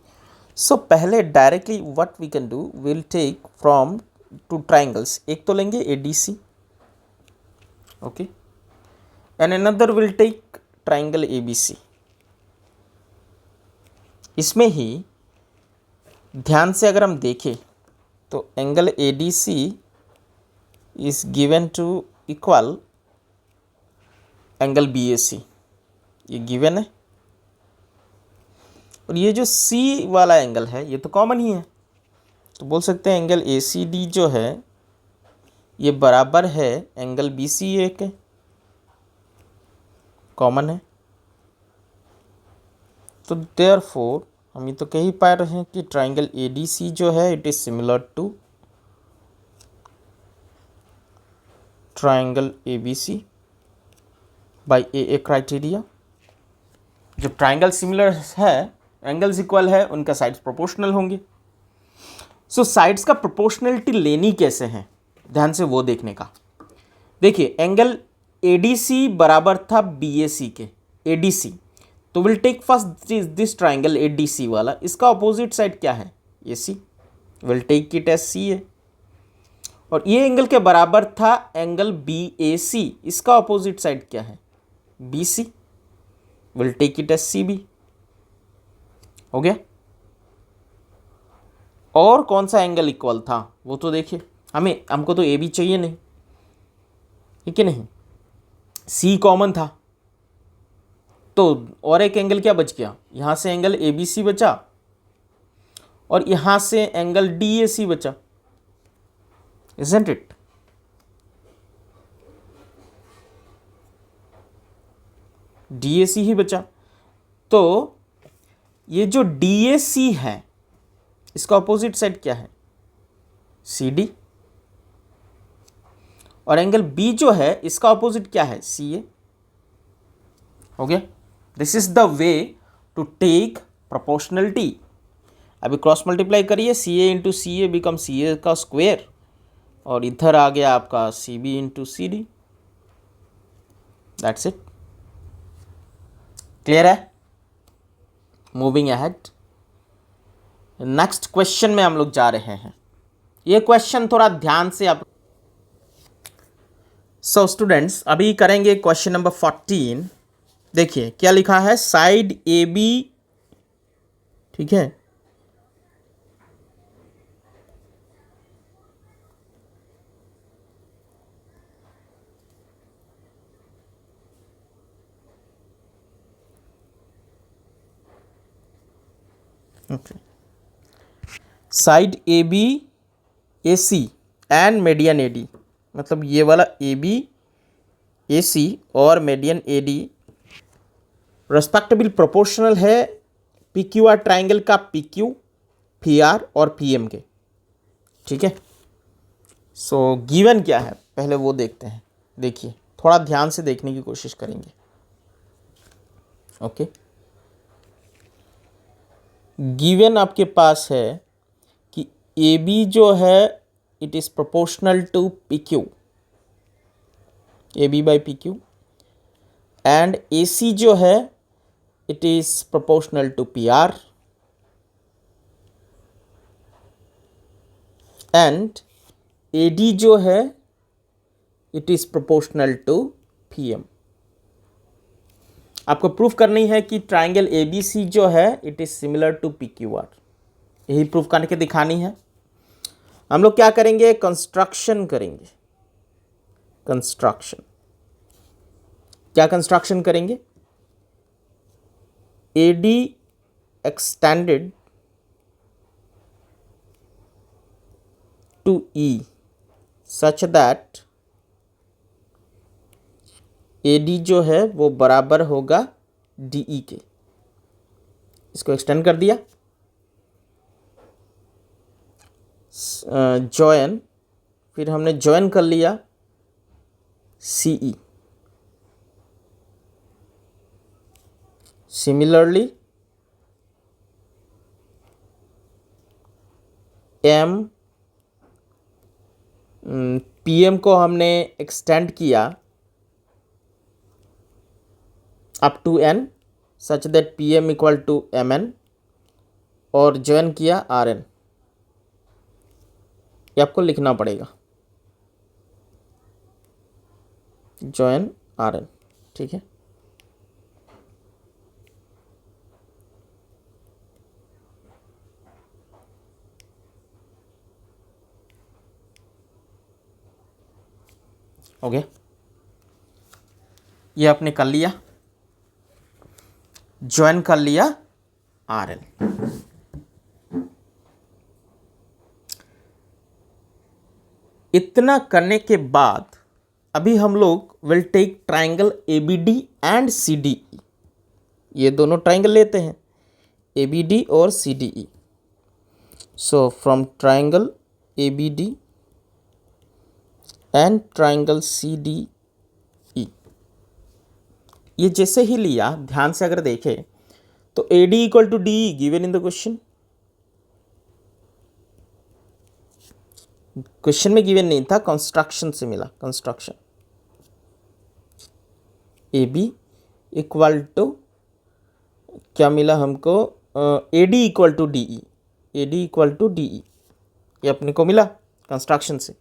सो पहले directly what we can do, will take from two triangles, एक तो लेंगे ADC, okay, and another will take triangle ABC। इसमें ही ध्यान से अगर हम देखें तो angle ADC is given to equal angle BAC, ये गिवन है, और ये जो C वाला एंगल है ये तो कॉमन ही है। तो बोल सकते हैं एंगल ACD जो है ये बराबर है एंगल BCA के, कॉमन है। तो देयरफॉर हम ये तो कह ही पा रहे हैं कि ट्राइंगल ADC जो है it is similar to triangle ABC by AA criteria. जब ट्राइंगल सिमिलर है, एंगल्स इक्वल है, उनका साइड्स प्रोपोर्शनल होंगे। सो साइड्स का प्रोपोर्शनलिटी लेनी कैसे है, ध्यान से वो देखने का। देखिए एंगल ADC बराबर था BAC के, ADC, तो will take first this triangle ADC वाला, इसका अपोजिट साइड क्या है AC, will take it as CA। और ये एंगल के बराबर था एंगल BAC, इसका अपोजिट साइड क्या है BC, will take it as CB। हो गया। और कौन सा एंगल इक्वल था वो तो देखिए, हमको तो AB चाहिए नहीं, ठीक है नहीं, C कॉमन था, तो और एक एंगल क्या बच गया, यहाँ से एंगल ABC बचा और यहाँ से एंगल DAC बचा, isn't it? DAC ही बचा। तो ये जो DAC है इसका अपोजिट साइड क्या है CD, और एंगल B जो है इसका अपोजिट क्या है CA। हो गया। This is the way to take proportionality. अभी क्रॉस मल्टीप्लाई करिए, सी ए इंटू सी ए बिकम सी ए का स्क्वेयर, और इधर आ गया आपका C B into C D. That's it. Clear है? मूविंग अहेड, नेक्स्ट क्वेश्चन में हम लोग जा रहे हैं। ये क्वेश्चन थोड़ा ध्यान से आप स्टूडेंट्स अभी करेंगे क्वेश्चन नंबर 14। देखिए क्या लिखा है, साइड ए बी, ठीक है, side A B A C and median A D, मतलब ये वाला ए बी ए सी और median A D respectively proportional है पी क्यू आर ट्राइंगल का पी क्यू, पी आर और पी एम के। ठीक है, सो गिवन क्या है पहले वो देखते हैं। देखिए थोड़ा ध्यान से देखने की कोशिश करेंगे। ओके, गिवन आपके पास है कि ए बी जो है it is proportional to P Q, A B by P Q, and A C जो है it is proportional to P R, and A D जो है it is proportional to P M. आपको proof करनी है कि ट्राइंगल ए बी सी जो है it is similar to P Q R, यही प्रूफ करके दिखानी है। हम लोग क्या करेंगे, कंस्ट्रक्शन करेंगे। कंस्ट्रक्शन क्या कंस्ट्रक्शन करेंगे, A D extended to E such that A D जो है वो बराबर होगा डी ई के। इसको एक्सटेंड कर दिया, जॉइन, फिर हमने जॉइन कर लिया C E. Similarly M P M को हमने एक्सटेंड किया up to N such that P M equal to M N, और जॉइन किया आर एन। ये आपको लिखना पड़ेगा, जॉइन आर एन। ठीक है, ओके, ये आपने कर लिया, ज्वाइन कर लिया आर एन। इतना करने के बाद अभी हम लोग will take triangle A B D and C D E. ये दोनों ट्राइंगल लेते हैं, ए बी डी और C D E. So from triangle A B D and triangle C D E, ये जैसे ही लिया, ध्यान से अगर देखें तो A D equal to D E given in the question. Question में गिवन नहीं था, कंस्ट्रक्शन से मिला। Construction A B equal to क्या मिला हमको, A D equal to D E, A D equal to D E, ये अपने को मिला कंस्ट्रक्शन से।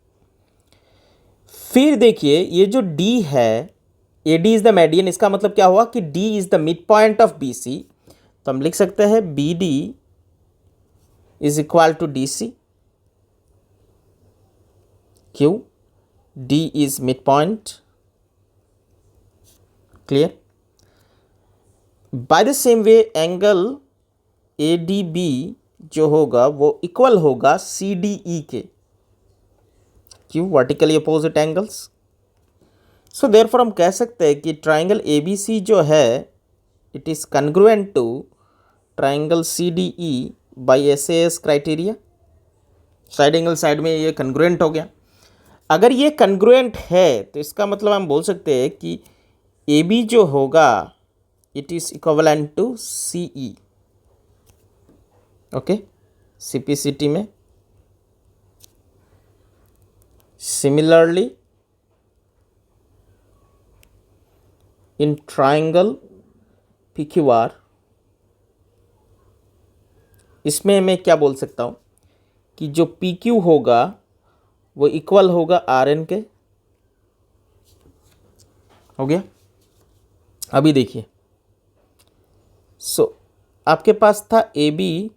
फिर देखिए ये जो D है, A D is the median, इसका मतलब क्या हुआ कि D is the mid point of B C. तो हम लिख सकते हैं B D is equal to D C, क्यों, D is mid point. Clear? By the same way angle A D B जो होगा वो इक्वल होगा सी डी ई के, क्यों, vertically opposite angles. So therefore हम कह सकते हैं कि ट्राइंगल ए बी सी जो है it is congruent to triangle C D E by S A S criteria. Side angle side में ये कन्ग्रुएंट हो गया। अगर ये कन्ग्रुएंट है तो इसका मतलब हम बोल सकते हैं कि ए बी जो होगा it is equivalent to CE. Okay, CPCT में similarly in triangle PQR, इसमें मैं क्या बोल सकता हूँ कि जो PQ होगा वो इक्वल होगा RN के। हो गया। अभी देखिए, सो आपके पास था AB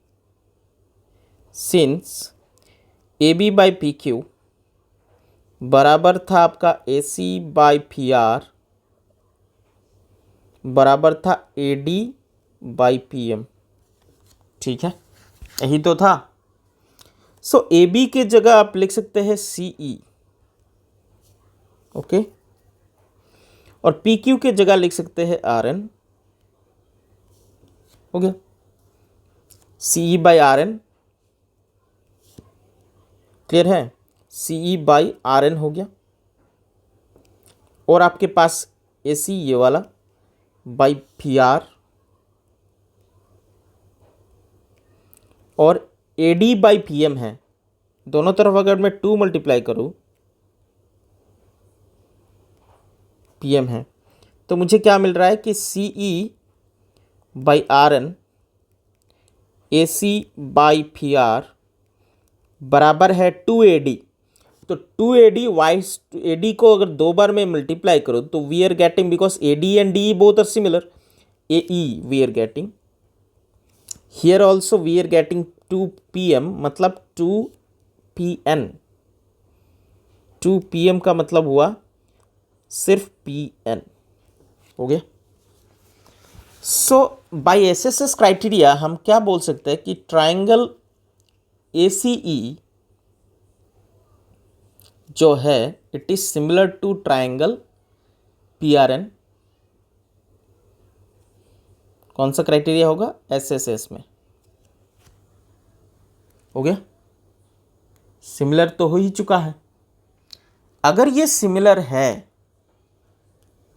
since AB by PQ बराबर था आपका AC बाई PR बराबर था AD बाई PM। ठीक है, यही तो था। सो AB के जगह आप लिख सकते हैं CE। ओके, और PQ के जगह लिख सकते हैं RN। हो गया, CE बाई RN, क्लियर है, CE बाई RN हो गया। और आपके पास AC ये वाला बाई PR और AD बाई PM है। दोनों तरफ अगर मैं 2 मल्टीप्लाई करूँ PM है, तो मुझे क्या मिल रहा है कि CE by RN AC by PR बराबर है 2AD। तो 2AD वाइस AD को अगर 2 बार मैं मल्टीप्लाई करूँ तो we are getting, because AD and DE both are similar, AE we are getting, here also we are getting 2PM, मतलब 2PN। 2PM का मतलब हुआ सिर्फ PN। हो गया। सो बाय SSS क्राइटेरिया हम क्या बोल सकते हैं कि ट्राइंगल ACE जो है it is similar to triangle PRN। कौन सा क्राइटेरिया होगा? SSS में। हो गया, सिमिलर तो हो ही चुका है। अगर ये सिमिलर है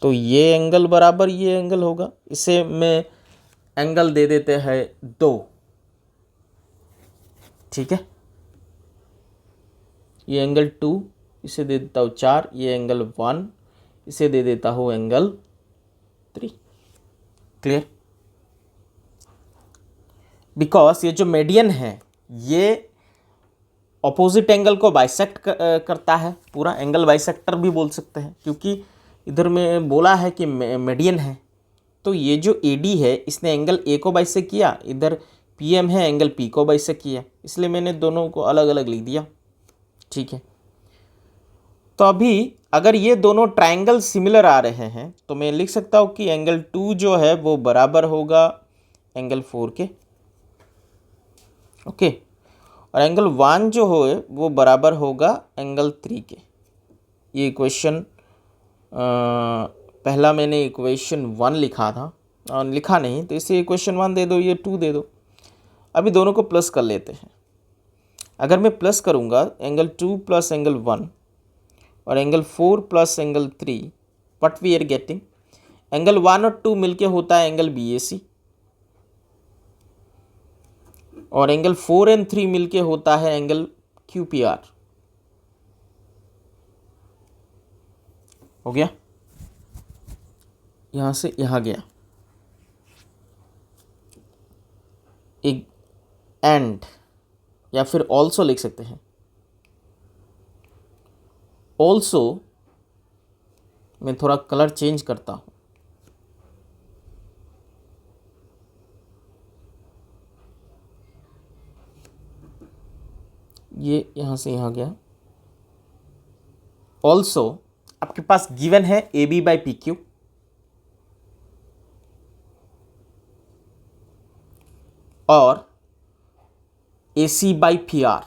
तो ये एंगल बराबर ये एंगल होगा। इसे मैं एंगल दे देते हैं 2। ठीक है, ये एंगल 2, इसे दे देता हूँ 4, ये एंगल 1, इसे दे देता हूँ एंगल 3। क्लियर? बिकॉज ये जो मीडियन है ये ऑपोजिट एंगल को बाइसेक्ट करता है, पूरा एंगल बाइसेक्टर भी बोल सकते हैं, क्योंकि इधर में बोला है कि मीडियन है। तो ये जो AD है इसने एंगल A को बाइसेक्ट किया, इधर PM है एंगल P को बाइसेक्ट किया, इसलिए मैंने दोनों को अलग अलग लिख दिया। ठीक है, तो अभी अगर ये दोनों ट्राइंगल सिमिलर आ रहे हैं तो मैं लिख सकता हूँ कि एंगल 2 जो है वो बराबर होगा एंगल 4 के। ओके, और एंगल 1 जो हो वो बराबर होगा एंगल 3 के। ये इक्वेशन पहला मैंने इक्वेशन 1 लिखा था, और लिखा नहीं तो इसे इक्वेशन 1 दे दो, ये 2 दे दो। अभी दोनों को प्लस कर लेते हैं। अगर मैं प्लस करूँगा एंगल 2 प्लस एंगल 1 और angle 4 plus angle 3, what we are getting, angle 1 और 2 मिलके होता है एंगल BAC, और एंगल 4 एंड 3 मिलके होता है एंगल QPR। हो गया, यहाँ से यहाँ गया। एक एंड या फिर ऑल्सो लिख सकते हैं। ऑल्सो मैं थोड़ा कलर चेंज करता हूँ। ये यहाँ से यहाँ गया। ऑल्सो आपके पास गिवन है AB बाई PQ और AC बाई PR।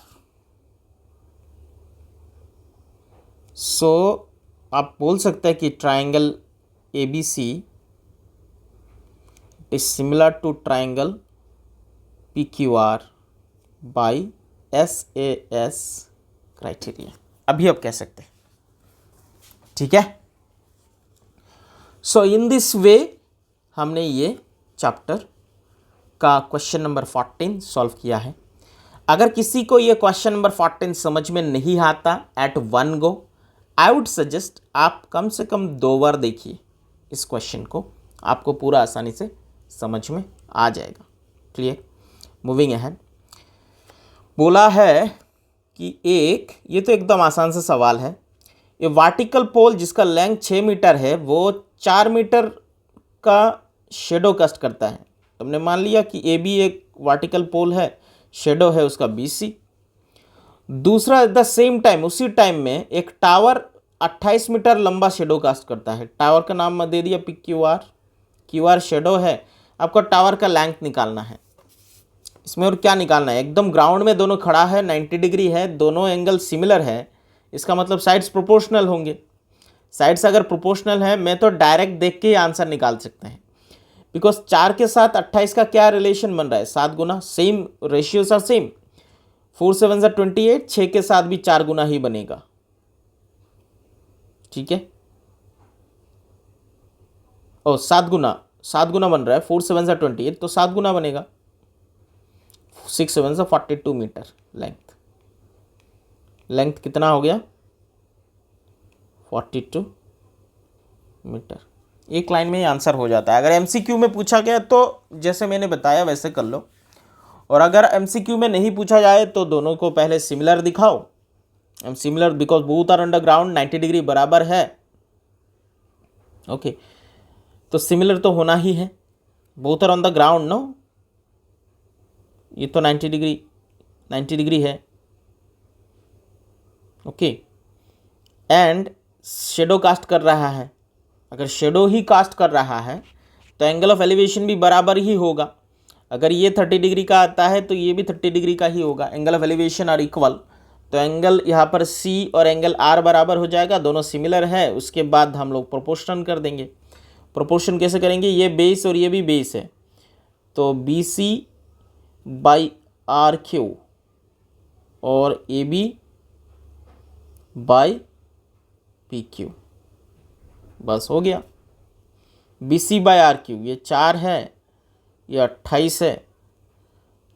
सो आप बोल सकते हैं कि triangle ABC is similar to triangle PQR by SAS criteria. अभी आप कह सकते हैं। ठीक है, सो इन दिस वे हमने ये चैप्टर का क्वेश्चन नंबर 14 सॉल्व किया है। अगर किसी को ये क्वेश्चन नंबर 14 समझ में नहीं आता at one go, I would suggest आप कम से कम 2 बार देखिए इस क्वेश्चन को, आपको पूरा आसानी से समझ में आ जाएगा। क्लियर? मूविंग अहेड, बोला है कि ये तो एकदम आसान सा सवाल है। ये वर्टिकल पोल जिसका लेंथ 6 मीटर है वो 4 मीटर का शेडो कास्ट करता है। तुमने मान लिया कि ए बी एक वर्टिकल पोल है, शेडो है उसका BC। दूसरा एट द सेम टाइम, उसी टाइम में एक टावर 28 मीटर लंबा शेडो कास्ट करता है। टावर का नाम मैं दे दिया PQR। QR शेडो है, आपको टावर का लेंथ निकालना है। इसमें और क्या निकालना है, एकदम ग्राउंड में दोनों खड़ा है, 90 डिग्री है, दोनों एंगल सिमिलर है, इसका मतलब साइड्स प्रोपोर्शनल होंगे। साइड्स अगर प्रोपोर्शनल है, मैं तो डायरेक्ट देख के ही आंसर निकाल सकते हैं, बिकॉज 4 के साथ 28 का क्या रिलेशन बन रहा है, 7 गुना, सेम रेशियोज आर सेम। 4 7 28, 6 के साथ भी 4 गुना ही बनेगा। ठीक है, ओ 7 गुना बन रहा है, 4 7 28 तो 7 गुना बनेगा। 6 7 42 मीटर लेंथ कितना हो गया, 42 मीटर। एक लाइन में ही आंसर हो जाता है। अगर MCQ में पूछा गया तो जैसे मैंने बताया वैसे कर लो, और अगर MCQ में नहीं पूछा जाए तो दोनों को पहले सिमिलर दिखाओ। Similar because both are under ground, 90 डिग्री बराबर है। ओके, तो सिमिलर तो होना ही है, both are on the ground no. ये तो 90 डिग्री है। ओके, एंड शेडो कास्ट कर रहा है। अगर शेडो ही कास्ट कर रहा है तो एंगल ऑफ एलिवेशन भी बराबर ही होगा। अगर ये 30 डिग्री का आता है तो ये भी 30 डिग्री का ही होगा। Angle of elevation are equal, तो एंगल यहाँ पर C और एंगल R बराबर हो जाएगा, दोनों सिमिलर है। उसके बाद हम लोग प्रोपोर्शन कर देंगे। प्रोपोर्शन कैसे करेंगे, ये बेस और ये भी बेस है, तो BC बाई RQ और AB बाई PQ, बस हो गया। BC बाई RQ ये 4 है, ये 28 है,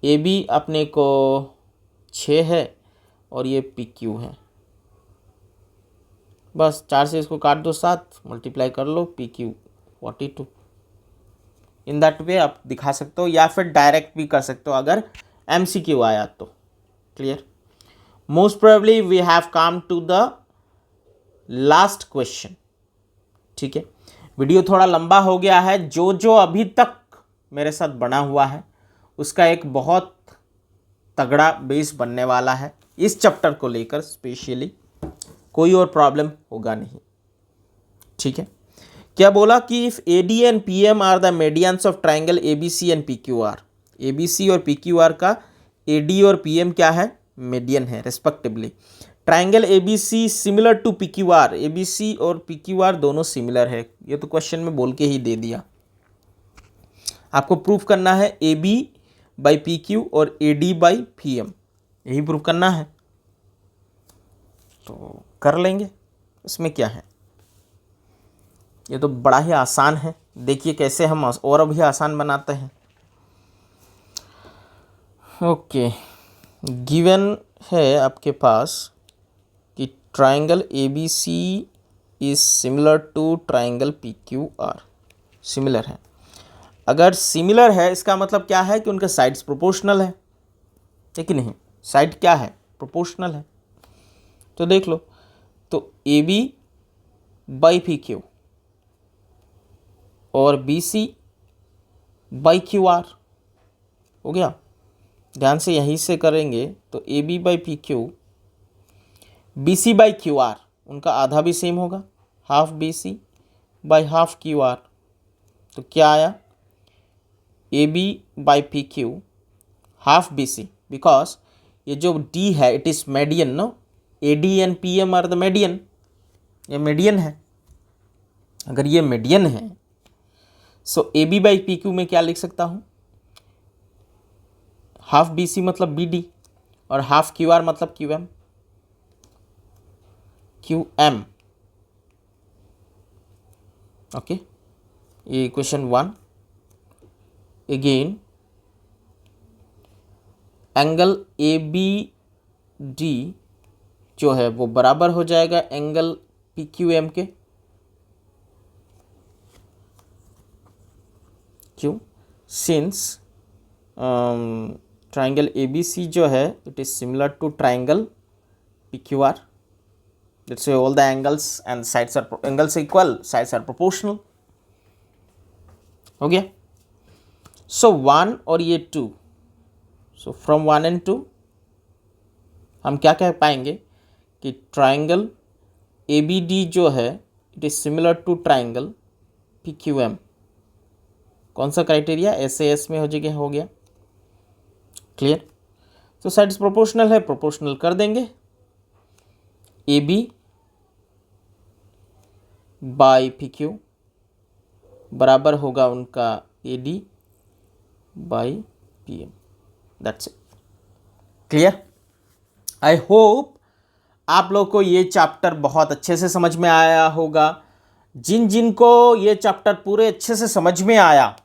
AB अपने को 6 है और ये PQ है। बस 4 से इसको काट दो, 7 मल्टीप्लाई कर लो, PQ 42। इन दैट वे आप दिखा सकते हो, या फिर डायरेक्ट भी कर सकते हो अगर MCQ आया तो। Clear? Most probably we have come to the last question. ठीक है, वीडियो थोड़ा लंबा हो गया है। जो अभी तक मेरे साथ बना हुआ है उसका एक बहुत तगड़ा बेस बनने वाला है इस चैप्टर को लेकर स्पेशली, कोई और प्रॉब्लम होगा नहीं। ठीक है, क्या बोला कि if AD and PM are the medians of triangle ABC and PQR, ABC और PQR का AD और PM क्या है, मीडियन है respectively. Triangle ABC similar to PQR, ABC और PQR दोनों सिमिलर है। ये तो क्वेश्चन में बोल के ही दे दिया। आपको प्रूफ करना है AB बाई PQ और AD बाई PM, यही प्रूफ करना है, तो कर लेंगे, इसमें क्या है। ये तो बड़ा ही आसान है, देखिए कैसे हम और भी आसान बनाते हैं। ओके, गिवन है आपके पास कि triangle ABC is similar to triangle PQR, similar है। अगर सिमिलर है इसका मतलब क्या है कि उनके साइड्स प्रोपोर्शनल है कि नहीं, साइड क्या है, प्रोपोर्शनल है। तो देख लो, तो AB बाई PQ और BC बाई QR हो गया। ध्यान से यहीं से करेंगे तो AB by PQ, BC by QR उनका आधा भी सेम होगा, half BC by half QR। तो क्या आया, AB by PQ half BC, because ये जो D है it is median no, AD and PM are the median, ये मीडियन है। अगर ये मीडियन है सो AB बाई PQ में क्या लिख सकता हूँ, हाफ BC मतलब BD और हाफ QR मतलब QM। ओके, ये question 1 again angle A B D जो है वो बराबर हो जाएगा एंगल पी क्यू एम के। क्यों? Since triangle A B C जो है it is similar to triangle P Q R. Let's say all the angles and sides are angles equal, sides are proportional. हो गया। सो 1 और ये 2, सो फ्रॉम 1 एंड 2 हम क्या कह पाएंगे कि ट्राइंगल ए बी डी जो है it is similar to triangle P Q M. कौन सा क्राइटेरिया? SAS में हो गया। क्लियर? तो साइड्स प्रोपोर्शनल है, प्रोपोर्शनल कर देंगे। A B by P Q बराबर होगा उनका A D by P M. That's it. Clear? I hope आप लोग को ये चैप्टर बहुत अच्छे से समझ में आया होगा। जिन जिन को ये चैप्टर पूरे अच्छे से समझ में आया,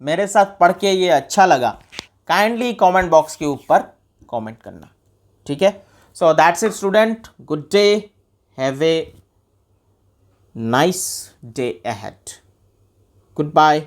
मेरे साथ पढ़ के ये अच्छा लगा, काइंडली कमेंट बॉक्स के ऊपर कमेंट करना। ठीक है? So that's it student, good day, have a nice day ahead, good bye.